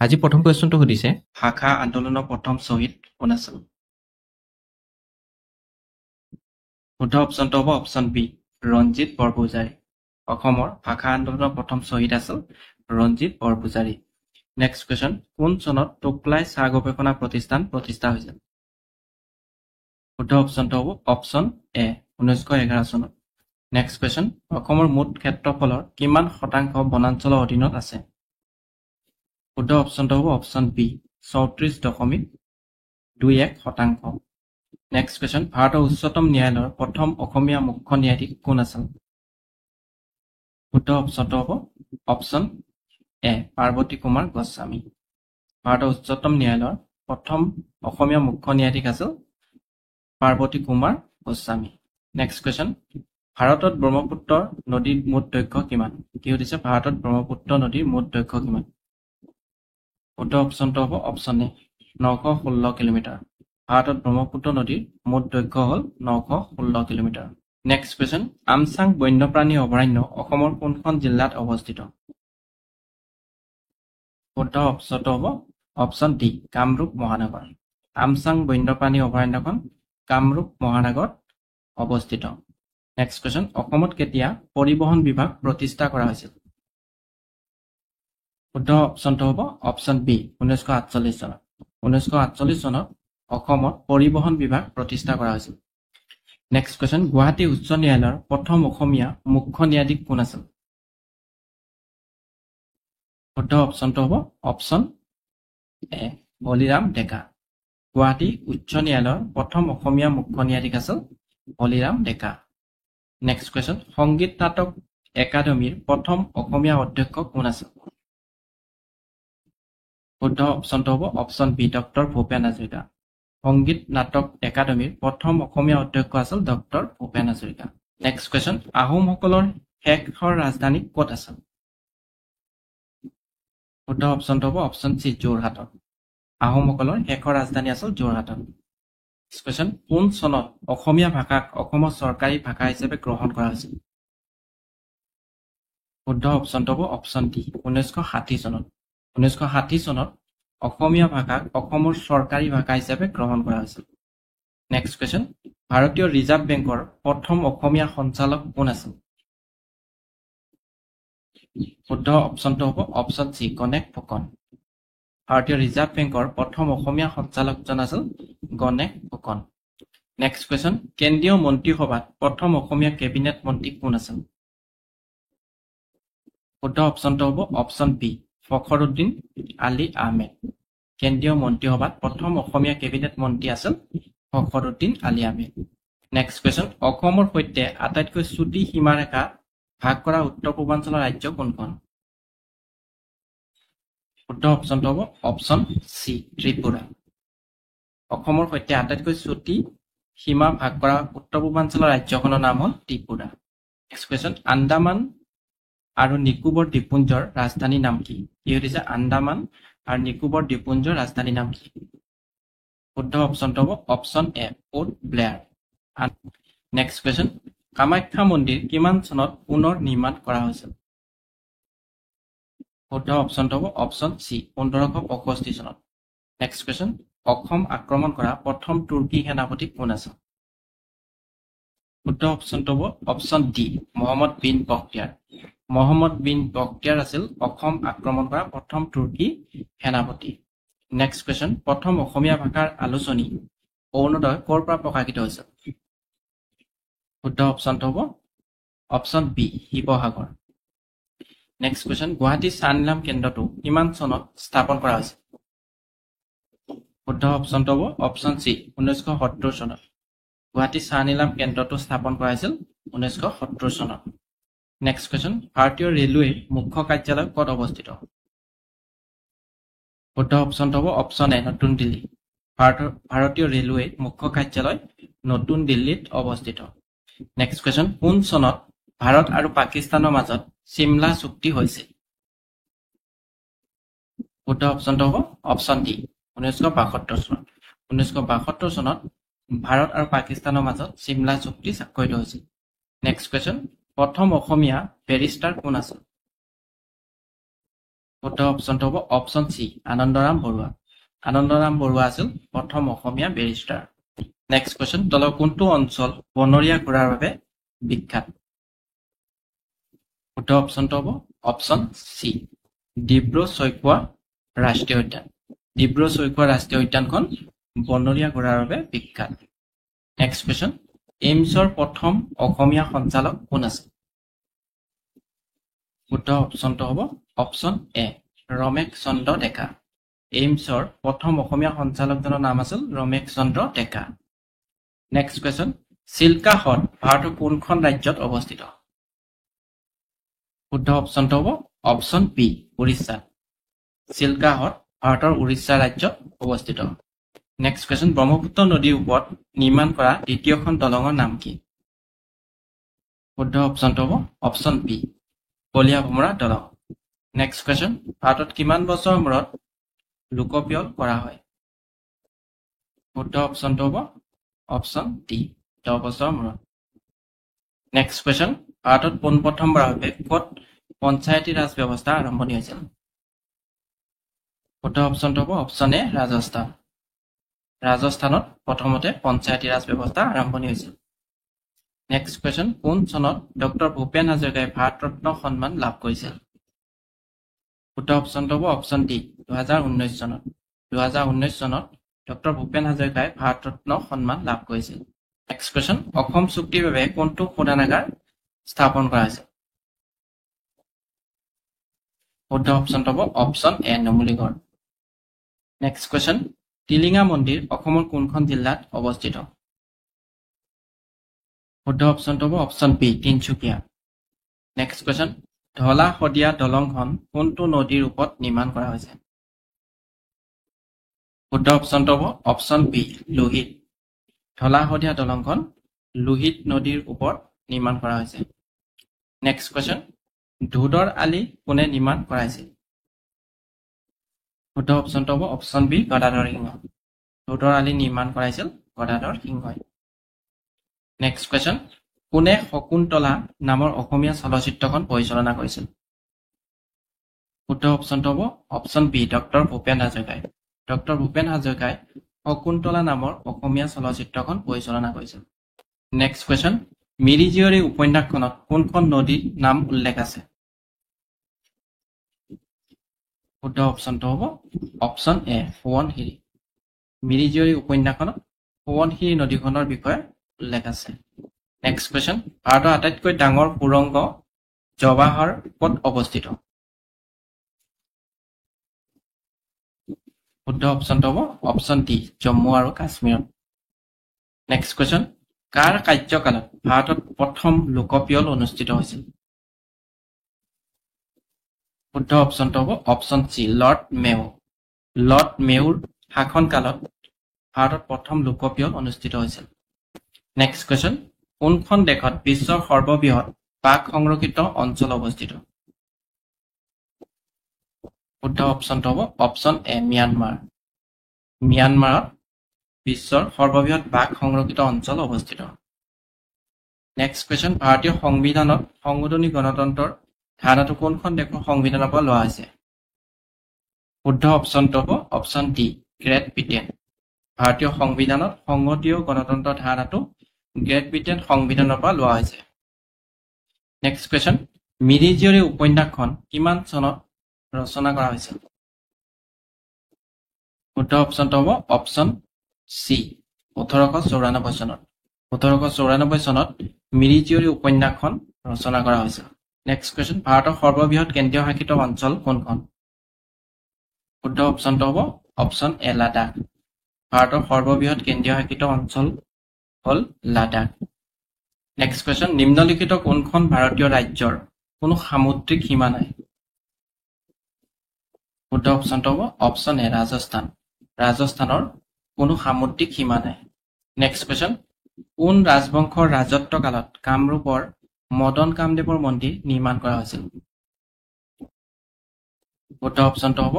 আজি প্ৰথম কুৱেশ্যনটো সুধিছে ভাষা আন্দোলনৰ প্ৰথম শ্বহীদ কোন আছিল? শুদ্ধ অপশ্যনটো হ'ব অপশ্যন বি ৰঞ্জিত বৰপূজাৰী। অসমৰ ভাষা আন্দোলনৰ প্ৰথম শ্বহীদ আছিল ৰঞ্জিত বৰপূজাৰী। নেক্সট কুৱেশ্যন, কোন চনত টোকলাই চাহ গৱেষণা প্ৰতিষ্ঠান প্ৰতিষ্ঠা হৈছিল? শুদ্ধ অপশ্যনটো হ'ব অপশ্যন এ 1911 চনত। নেক্সট কুৱেশ্যন, অসমৰ মুঠ ক্ষেত্ৰফলৰ কিমান শতাংশ বনাঞ্চলৰ অধীনত আছে? শুদ্ধ অপশ্যনটো হ'ব অপশ্যন বি 34.21%। নেক্সট কুৱেশ্যন, ভাৰতৰ উচ্চতম ন্যায়ালয়ৰ প্ৰথম অসমীয়া মুখ্য ন্যায়াধীশ কোন আছিল? শুদ্ধ অপশ্যনটো হ'ব অপশ্যন এ পাৰ্বতী কুমাৰ গোস্বামী। ভাৰতৰ উচ্চতম ন্যায়ালয়ৰ প্ৰথম অসমীয়া মুখ্য ন্যায়াধীশ আছিল পাৰ্বতী কুমাৰ গোস্বামী। নেক্সট কুৱেশ্যন, ভাৰতত ব্ৰহ্মপুত্ৰ নদীৰ মুঠ দৈৰ্ঘ্য কিমান? কি সুধিছে ভাৰতত ব্ৰহ্মপুত্ৰ নদীৰ মুঠ দৈৰ্ঘ্য কিমান? শুদ্ধ অপশ্যনটো হ'ব অপশ্যন এ 916 কিলোমিটাৰ। ভাৰতত ব্ৰহ্মপুত্ৰ নদীৰ মুঠ দৈৰ্ঘ্য হ'ল 916 কিলোমিটাৰ। নেক্সট কুৱেশ্যন, আমচাং বন্যপ্ৰাণী অভয়াৰণ্য অসমৰ কোনখন জিলাত অৱস্থিত? শুদ্ধ অপশ্যনটো হ'ব অপশ্যন ডি কামৰূপ মহানগৰ। আমচাং বন্যপ্ৰাণী অভয়াৰণ্যখন কামৰূপ মহানগৰত অৱস্থিত। নেক্সট কুৱেশ্যন, অসমত কেতিয়া পৰিবহণ বিভাগ প্ৰতিষ্ঠা কৰা হৈছিল? শুদ্ধ অপশ্যনটো হ'ব অপশ্যন বি 1948 চনত। 1948 চনত অসমত পৰিবহণ বিভাগ প্ৰতিষ্ঠা কৰা হৈছিল। নেক্সট কুৱেশ্যন, গুৱাহাটী উচ্চ ন্যায়ালয়ৰ প্ৰথম অসমীয়া মুখ্য ন্যায়াধীশ কোন আছিল? শুদ্ধ অপশ্যনটো হ'ব অপশ্যন এ বলিৰাম ডেকা। গুৱাহাটী উচ্চ ন্যায়ালয়ৰ প্ৰথম অসমীয়া মুখ্য ন্যায়াধীশ আছিল বলিৰাম ডেকা। নেক্সট কুৱেশ্যন, সংগীত নাটক একাডেমীৰ প্ৰথম অসমীয়া অধ্যক্ষ কোন আছিল? শুদ্ধ অপশ্যনটো হ'ব option B doctor Bhupen Hazarika. সংগীত নাটক একাডেমীৰ প্ৰথম অসমীয়া অধ্যক্ষ আছিল doctor Bhupen Hazarika. Next question, আহোমসকলৰ শেষৰ ৰাজধানী ক'ত আছিল? শুদ্ধ অপশ্যনটো হ'ব অপশ্যন চি যোৰহাটত। আহোমসকলৰ শেষৰ ৰাজধানী আছিল যোৰহাটত। নেক্সট কুৱেশ্যন, কোন চনত অসমীয়া ভাষাক অসমৰ চৰকাৰী ভাষা হিচাপে গ্ৰহণ কৰা হৈছিল? শুদ্ধ অপশ্যনটো হ'ব অপশ্যন ডি 1960 চনত। 1960 চনত অসমীয়া ভাষাক অসমৰ চৰকাৰী ভাষা হিচাপে গ্ৰহণ কৰা হৈছিল। নেক্সট কুৱেশ্যন, ভাৰতীয় ৰিজাৰ্ভ বেংকৰ প্ৰথম অসমীয়া সঞ্চালক কোন আছিল? শুদ্ধ অপশ্যনটো হ'ব অপশ্যন চি গণেশ ফুকন। ভাৰতীয় ৰিজাৰ্ভ বেংকৰ প্ৰথম অসমীয়া সঞ্চালকজন আছিল গণেশ ফুকন। নেক্সট কুৱেশ্যন, কেন্দ্ৰীয় মন্ত্ৰীসভাত প্ৰথম অসমীয়া কেবিনেট মন্ত্ৰী কোন আছিল? শুদ্ধ অপশ্যনটো হ'ব অপশ্যন বি ফখৰুদ্দিন আলী আহমেদ। কেন্দ্ৰীয় মন্ত্ৰীসভাত প্ৰথম অসমীয়া কেবিনেট মন্ত্ৰী আছিল ফখৰুদ্দিন আলী আহমেদ। নেক্সট কুৱেশ্যন, অসমৰ সৈতে আটাইতকৈ চুটি সীমাৰেখা ভাগ কৰা উত্তৰ পূৰ্বাঞ্চলৰ ৰাজ্য কোনখন? শুদ্ধ অপশ্যনটো হ'ব অপশ্যন চি ত্ৰিপুৰা। অসমৰ সৈতে আটাইতকৈ চুটি সীমা ভাগ কৰা উত্তৰ পূৰ্বাঞ্চলৰ ৰাজ্যখনৰ নাম হ'ল ত্ৰিপুৰা। নেক্সট কুৱেশ্যন, আন্দামান আৰু নিকোবৰ দ্বীপপুঞ্জৰ ৰাজধানীৰ নাম কি? কি সুধিছে আন্দামান আৰু নিকোবৰ দ্বীপপুঞ্জৰ ৰাজধানীৰ নাম কি? শুদ্ধ অপশ্যনটো হ'ব অপশ্যন এ port Blair. Next question, Kamakhya মন্দিৰ কিমান চনত পুনৰ নিৰ্মাণ কৰা হৈছিল? শুদ্ধ অপশ্যনটো হ'ব অপশ্যন চি 1565 চনত। নেক্সট কুৱেশ্যন, অসম আক্ৰমণ কৰা প্ৰথম তুৰ্কী সেনাপতি কোন আছিল? শুদ্ধ অপশ্যনটো হ'ব অপশ্যন ডি মহম্মদ বিন বখতিয়াৰ। মহম্মদ বিন বখতিয়াৰ আছিল অসম আক্ৰমণ কৰা প্ৰথম তুৰ্কী সেনাপতি। নেক্সট কুৱেশ্যন, প্ৰথম অসমীয়া ভাষাৰ আলোচনী অৰুণোদয় ক'ৰ পৰা প্ৰকাশিত হৈছিল? শুদ্ধ অপশ্যনটো হ'ব option B Sivasagar. Next question, Guwahati চাহ নিলাম কেন্দ্ৰটো কিমান চনত স্থাপন কৰা হৈছিল? শুদ্ধ অপশ্যনটো হ'ব অপশ্যন চি 1970 চনত। গুৱাহাটী চাহ নিলাম কেন্দ্ৰটো স্থাপন কৰা হৈছিল 1970 চনত। নেক্সট কুৱেশ্যন, ভাৰতীয় ৰেলৱেৰ মুখ্য কাৰ্যালয় ক'ত অৱস্থিত? শুদ্ধ অপশ্যনটো হ'ব অপশ্যন এ নতুন দিল্লী। ভাৰতীয় ৰেলৱেৰ মুখ্য কাৰ্যালয় নতুন দিল্লীত অৱস্থিত। নেক্সট কুৱেশ্যন, কোন চনত ভাৰত আৰু পাকিস্তানৰ মাজত চিমলা চুক্তি হৈছিল? শুদ্ধ অপশ্যনটো হ'ব অপশ্যন ডি 1972 চনত। 1972 চনত ভাৰত আৰু পাকিস্তানৰ মাজত চিমলা চুক্তি স্বাক্ষৰিত হৈছিল। নেক্সট কুৱেশ্যন, প্ৰথম অসমীয়া বেৰিষ্টাৰ কোন আছিল? শুদ্ধ অপশ্যনটো হ'ব অপশ্যন চি আনন্দৰাম বৰুৱা আনন্দৰাম বৰুৱা আছিল প্ৰথম অসমীয়া বেৰিষ্টাৰ নেক্সট কোৱেশ্চন তলৰ কোনটো অঞ্চল বনৰীয়া ঘোঁৰাৰ বাবে বিখ্যাত শুদ্ধ অপশ্যনটো হ'ব অপশ্যন চি ডিব্ৰু-চৈখোৱা ৰাষ্ট্ৰীয় উদ্যান ডিব্ৰু-চৈখোৱা ৰাষ্ট্ৰীয় উদ্যানখন বনৰীয়া ঘোঁৰাৰ বাবে বিখ্যাত নেক্সট কোৱেশ্চন এইমছৰ প্ৰথম অসমীয়া সঞ্চালক কোন আছিল শুদ্ধ অপশ্যনটো হ'ব অপশ্যন এ ৰমেশ চন্দ্ৰ ডেকা এইমছৰ প্ৰথম অসমীয়া সঞ্চালকজনৰ নাম আছিল ৰমেশ চন্দ্ৰ ডেকা নেক্সট কোৱেশ্চন চিল্কা হ্ৰদ ভাৰতৰ কোনখন ৰাজ্যত অৱস্থিত শুদ্ধ অপশ্যনটো হ'ব অপশ্যন বি উৰিষ্যা চিল্কা হ্ৰদ ভাৰতৰ উৰিষ্যা ৰাজ্যত অৱস্থিত নেক্সট কোৱেশ্চন ব্ৰহ্মপুত্ৰ নদীৰ ওপৰত নিৰ্মাণ কৰা দ্বিতীয়খন দলঙৰ নাম কি শুদ্ধ অপশ্যনটো হ'ব অপশ্যন বি কলীয়া ভোমোৰা দলং নেক্সট কোৱেশ্চন ভাৰতত কিমান বছৰৰ মূৰত লোকপিয়ল কৰা হয় শুদ্ধ অপশ্যনটো হ'ব অপশ্যন ডি 10 বছৰৰ মূৰত নেক্সট কোৱেশ্চন ভাৰতত পোনপ্ৰথমবাৰৰ বাবে ক'ত পঞ্চায়তী ৰাজ ব্যৱস্থা আৰম্ভণি হৈছিল শুদ্ধ অপশ্যনটো হ'ব অপশ্যন এ ৰাজস্থান ৰাজস্থানত প্ৰথমতে পঞ্চায়তী ৰাজ ব্যৱস্থা আৰম্ভণি হৈছিল নেক্সট কোৱেশ্চন কোন চনত ডক্টৰ ভূপেন হাজৰিকাই ভাৰত ৰত্ন সন্মান লাভ কৰিছিল শুদ্ধ অপশ্যনটো হ'ব অপশ্যন ডি 2019 চনত 2019 চনত ডক্টৰ ভূপেন হাজৰিকাই ভাৰত ৰত্ন সন্মান লাভ কৰিছিল নেক্সট কোৱেশ্চন অসম চুক্তিৰ বাবে কোনটো শোধনাগাৰ স্থাপন কৰা হৈছিল শুদ্ধ অপশ্যনটো হ'ব option A Numaligarh next question Tilinga মন্দিৰ অসমৰ কোনখন জিলাত অৱস্থিত শুদ্ধ অপশ্যনটো হ'ব option B Tinsukia next question Dhola Sadiya দলংখন কোনটো নদীৰ ওপৰত নিৰ্মাণ কৰা হৈছে শুদ্ধ অপশ্যনটো হ'ব অপশ্যন বি লোহিত ধলা শদিয়া দলংখন লোহিত নদীৰ ওপৰত নিৰ্মাণ কৰা হৈছে নেক্সট কোৱেশ্চন ধুদৰ আলি কোনে নিৰ্মাণ কৰাইছিল শুদ্ধ অপশ্যনটো হ'ব অপশ্যন বি গদাধৰ সিংহ ধুদৰ আলি নিৰ্মাণ কৰাইছিল গদাধৰ সিংহই নেক্সট কোৱেশ্চন কোনে শকুন্তলা নামৰ অসমীয়া চলচ্চিত্ৰখন পৰিচালনা কৰিছিল শুদ্ধ অপশ্যনটো হ'ব অপশ্যন বি ডক্টৰ ভূপেন হাজৰিকাই ডক্টৰ ভূপেন হাজৰিকাই শকুন্তলা নামৰ অসমীয়া চলচ্চিত্ৰখন পৰিচালনা কৰিছিল নেক্সট কোৱেশ্চন মিৰি জীয়ৰী উপন্যাসখনত কোনখন নদীৰ নাম উল্লেখ আছে শুদ্ধ অপশ্যনটো হ'ব অপশ্যন এ সোৱণশিৰি মিৰি জীয়ৰী উপন্যাসখনত সোৱণশিৰি নদীখনৰ বিষয়ে উল্লেখ আছে নেক্সট কোৱেশ্চন ভাৰতৰ আটাইতকৈ ডাঙৰ সুৰংগ জৱাহৰ ক'ত অৱস্থিত শুদ্ধ অপশ্যনটো হ'ব অপশ্যন ডি জম্মু আৰু কাশ্মীৰত নেক্সট কোৱেশ্চন কাৰ কাৰ্যকালত ভাৰতত প্ৰথম লোকপিয়ল অনুষ্ঠিত হৈছিল শুদ্ধ অপশ্যনটো হ'ব অপশ্যন চি লৰ্ড মেয়ৰ শাসনকালত ভাৰতত প্ৰথম লোকপিয়ল অনুষ্ঠিত হৈছিল নেক্সট কোৱেশ্চন কোনখন দেশত বিশ্বৰ সৰ্ববৃহৎ বাঘ সংৰক্ষিত অঞ্চল অৱস্থিত শুদ্ধ অপশ্যনটো হ'ব অপশ্যন এ ম্যানমাৰত বিশ্বৰ সৰ্ববৃহৎ বাঘ সংৰক্ষিত অঞ্চল অৱস্থিত নেক্সট কোৱেশ্চন ভাৰতীয় সংবিধানত সংশোধনী গণতন্ত্ৰৰ ধাৰণাটো কোনখন দেশৰ সংবিধানৰ পৰা লোৱা হৈছে শুদ্ধ অপশ্যনটো হ'ব অপশ্যন ডি গ্ৰেট ব্ৰিটেইন ভাৰতীয় সংবিধানত সংহতীয় গণতন্ত্ৰৰ ধাৰণাটো গ্ৰেট ব্ৰিটেইন সংবিধানৰ পৰা লোৱা হৈছে নেক্সট কোৱেশ্চন মিৰি জীয়ৰী উপন্যাসখন কিমান চনত ৰচনা কৰা হৈছিল শুদ্ধ অপশ্যনটো হ'ব অপশ্যন চি 1894 চনত 1894 চনত মিৰি জীয়ৰী উপন্যাসখন ৰচনা কৰা হৈছিল নেক্সট কোৱেশ্চন ভাৰতৰ সৰ্ববৃহৎ কেন্দ্ৰীয় শাসিত অঞ্চল কোনখন শুদ্ধ অপশ্যনটো হ'ব অপশ্যন এ লাডাখ ভাৰতৰ সৰ্ববৃহৎ কেন্দ্ৰীয় শাসিত অঞ্চল হ'ল লাডাখ নেক্সট কোৱেশ্চন নিম্নলিখিত কোনখন ভাৰতীয় ৰাজ্যৰ কোনো সামুদ্ৰিক সীমা নাই শুদ্ধ অপশ্যনটো হ'ব অপশ্যন এ ৰাজস্থানৰ কোনো সামুদ্ৰিক সীমা নাই নেক্সট কোৱেশ্চন কোন ৰাজবংশৰ ৰাজত্ব কালত কামৰূপৰ মদন কামদেৱৰ মন্দিৰ নিৰ্মাণ কৰা হৈছিল শুদ্ধ অপশ্যনটো হ'ব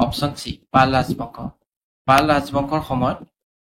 অপশ্যন চি পাল ৰাজবংশৰ সময়ত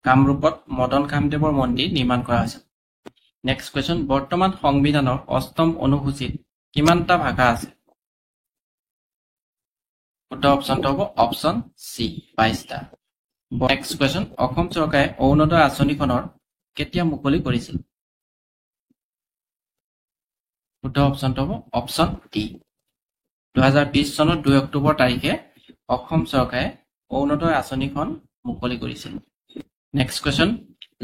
কামৰূপত মদন কামদেৱৰ মন্দিৰ নিৰ্মাণ কৰা হৈছিল নেক্সট কোৱেশ্চন বৰ্তমান সংবিধানৰ 8ম অনুসূচীত কিমানটা ভাষা আছে শুদ্ধ অপশ্যনটো হ'ব অপশ্যন চি 22টা। নেক্সট কুৱেশ্যন, অসম চৰকাৰে অৰুণোদয় আঁচনিখনৰ কেতিয়া মুকলি কৰিছিল? শুদ্ধ অপশ্যনটো হ'ব অপশ্যন ডি 2020 চনৰ 2 অক্টোবৰ তাৰিখে অসম চৰকাৰে অৰুণোদয় আঁচনিখন মুকলি কৰিছিল। নেক্সট কুৱেশ্যন,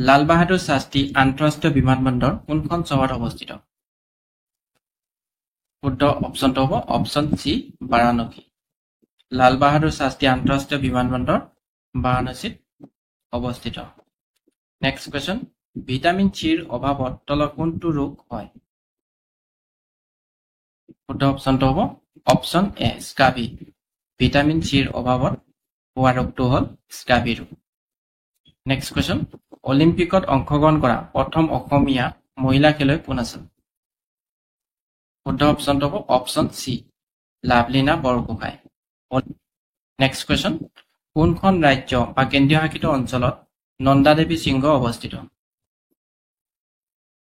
লাল বাহাদুৰ শাস্ত্ৰী আন্তঃৰাষ্ট্ৰীয় বিমানবন্দৰ কোনখন চহৰত অৱস্থিত? শুদ্ধ অপশ্যনটো হ'ব অপশ্যন চি বাৰাণসী। লাল বাহাদুৰ শাস্ত্ৰী আন্তঃৰাষ্ট্ৰীয় বিমানবন্দৰ বাৰাণসীত অৱস্থিত। নেক্সট কুৱেশ্যন, ভিটামিন চিৰ অভাৱত তলৰ কোনটো ৰোগ হয়? শুদ্ধ অপশ্যনটো হ'ব অপশ্যন এ স্কাবি। ভিটামিন চিৰ অভাৱত হোৱা ৰোগটো হ'ল স্কাবি ৰোগ। নেক্সট কুৱেশ্যন, অলিম্পিকত অংশগ্ৰহণ কৰা প্ৰথম অসমীয়া মহিলা খেলুৱৈ কোন আছিল? শুদ্ধ অপশ্যনটো হ'ব option C Lovlina Borgohain. Next question, কোনখন ৰাজ্য বা কেন্দ্ৰীয় শাসিত অঞ্চলত নন্দা দেৱী সিংহ অৱস্থিত?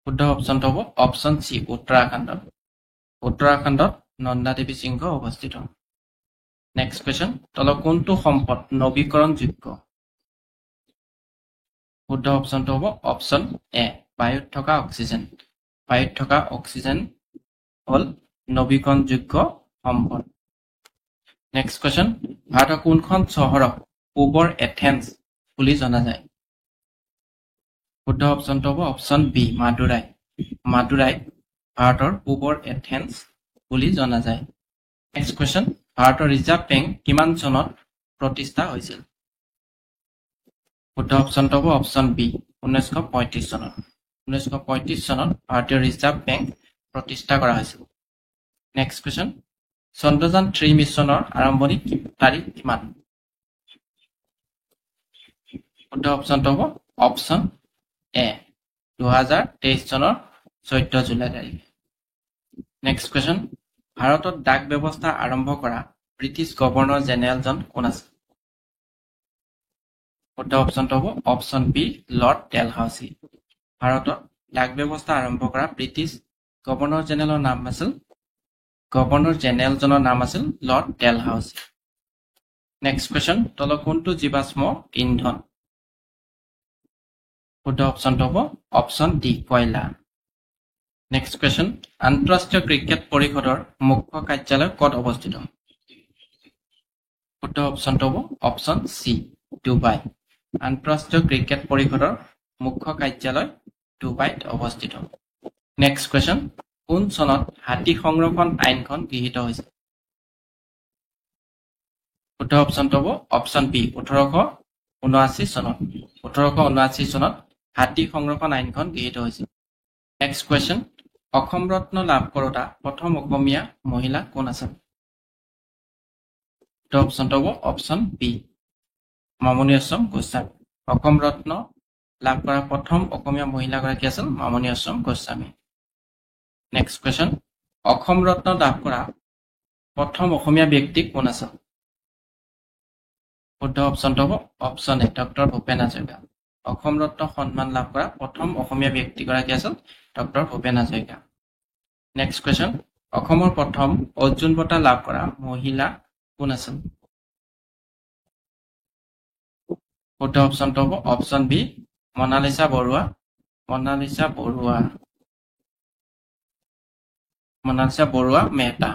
শুদ্ধ অপশ্যনটো হ'ব অপশ্যন চি উত্তৰাখণ্ডত। উত্তৰাখণ্ডত নন্দা দেৱী সিংহ অৱস্থিত। নেক্সট কুৱেশ্যন, তলৰ কোনটো সম্পদ নৱীকৰণযোগ্য? শুদ্ধ অপশ্যনটো হ'ব অপশ্যন এ বায়ুত থকা অক্সিজেন। বায়ুত থকা অক্সিজেন হ'ল নৱীকৰণযোগ্য সম্পদ। নেক্সট কুৱেশ্যন, ভাৰতৰ কোনখন চহৰক পূবৰ এথেন্স বুলি জনা যায়? শুদ্ধ অপশ্যনটো হ'ব অপশ্যন বি মাদুৰাই। মাদুৰাই ভাৰতৰ পূবৰ এথেন্স বুলি জনা যায়। নেক্সট কুৱেশ্যন, ভাৰতৰ ৰিজাৰ্ভ বেংক কিমান চনত প্ৰতিষ্ঠা হৈছিল? শুদ্ধ অপশ্যনটো হ'ব অপশ্যন বি 1935 চনত। 1935 চনত ভাৰতীয় ৰিজাৰ্ভ বেংক প্ৰতিষ্ঠা কৰা হৈছিল। নেক্সট কুৱেশ্যন, চন্দ্ৰযান 3 মিছনৰ আৰম্ভণি তাৰিখ কিমান? শুদ্ধ অপশ্যনটো হ'ব অপশ্যন এ 2023 চনৰ 14 জুলাই তাৰিখ। নেক্সট কুৱেশ্যন, ভাৰতত ডাক ব্যৱস্থা আৰম্ভ কৰা ব্ৰিটিছ গভৰ্ণৰ জেনেৰেলজন কোন আছিল? শুদ্ধ অপশ্যনটো হ'ব অপশ্যন বি লৰ্ড ডেলহাউচি। ভাৰতত ডাক ব্যৱস্থা আৰম্ভ কৰা ব্ৰিটিছ গভৰ্ণৰ জেনেৰেলৰ নাম আছিল জনৰ নাম আছিল লৰ্ড ডেলহাউচি। নেক্সট কুৱেশ্যন, তলৰ কোনটো জীৱাশ্ম ইন্ধন? শুদ্ধ অপশ্যনটো হ'ব অপশ্যন ডি কয়লা। নেক্সট কুৱেশ্যন, আন্তঃৰাষ্ট্ৰীয় ক্ৰিকেট পৰিষদৰ মুখ্য কাৰ্যালয় ক'ত অৱস্থিত? শুদ্ধ অপশ্যনটো হ'ব অপশ্যন চি ডুবাই। আন্তঃৰাষ্ট্ৰীয় ক্ৰিকেট পৰিষদৰ মুখ্য কাৰ্যালয় ডুবাইত অৱস্থিত। নেক্সট কুৱেশ্যন, কোন চনত হাতী সংৰক্ষণ আইনখন গৃহীত হৈছিল? শুদ্ধ অপশ্যনটো হ'ব অপশ্যন বি 1879 চনত। 1879 চনত হাতী সংৰক্ষণ আইনখন গৃহীত হৈছিল। নেক্সট কুৱেশ্যন, অসম ৰত্ন লাভ কৰোঁতা প্ৰথম অসমীয়া মহিলা কোন আছিল? শুদ্ধ অপশ্যনটো হ'ব অপশ্যন বি মামণি ৰয়ছম গোস্বামী। অসম ৰত্ন লাভ কৰা প্ৰথম অসমীয়া মহিলাগৰাকী আছিল মামণি ৰয়ছম গোস্বামী। নেক্সট কুৱেশ্যন, অসম ৰত্ন লাভ কৰা প্ৰথম অসমীয়া ব্যক্তি কোন আছিল? শুদ্ধ অপশ্যনটো হ'ব option A doctor Bhupen Hazarika. Assam Ratna সন্মান লাভ কৰা প্ৰথম অসমীয়া ব্যক্তিগৰাকী আছিল doctor Bhupen Hazarika. Next question, অসমৰ প্ৰথম অৰ্জুন বঁটা লাভ কৰা মহিলা কোন আছিল? শুদ্ধ অপশ্যনটো হ'ব অপশ্যন বি মনালিছা বৰুৱা। মনালিছা বৰুৱা মেহতা।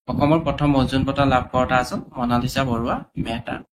অসমৰ প্ৰথম অৰ্জুন বঁটা লাভ কৰোঁতা আছিল মনালিছা বৰুৱা মেহতা।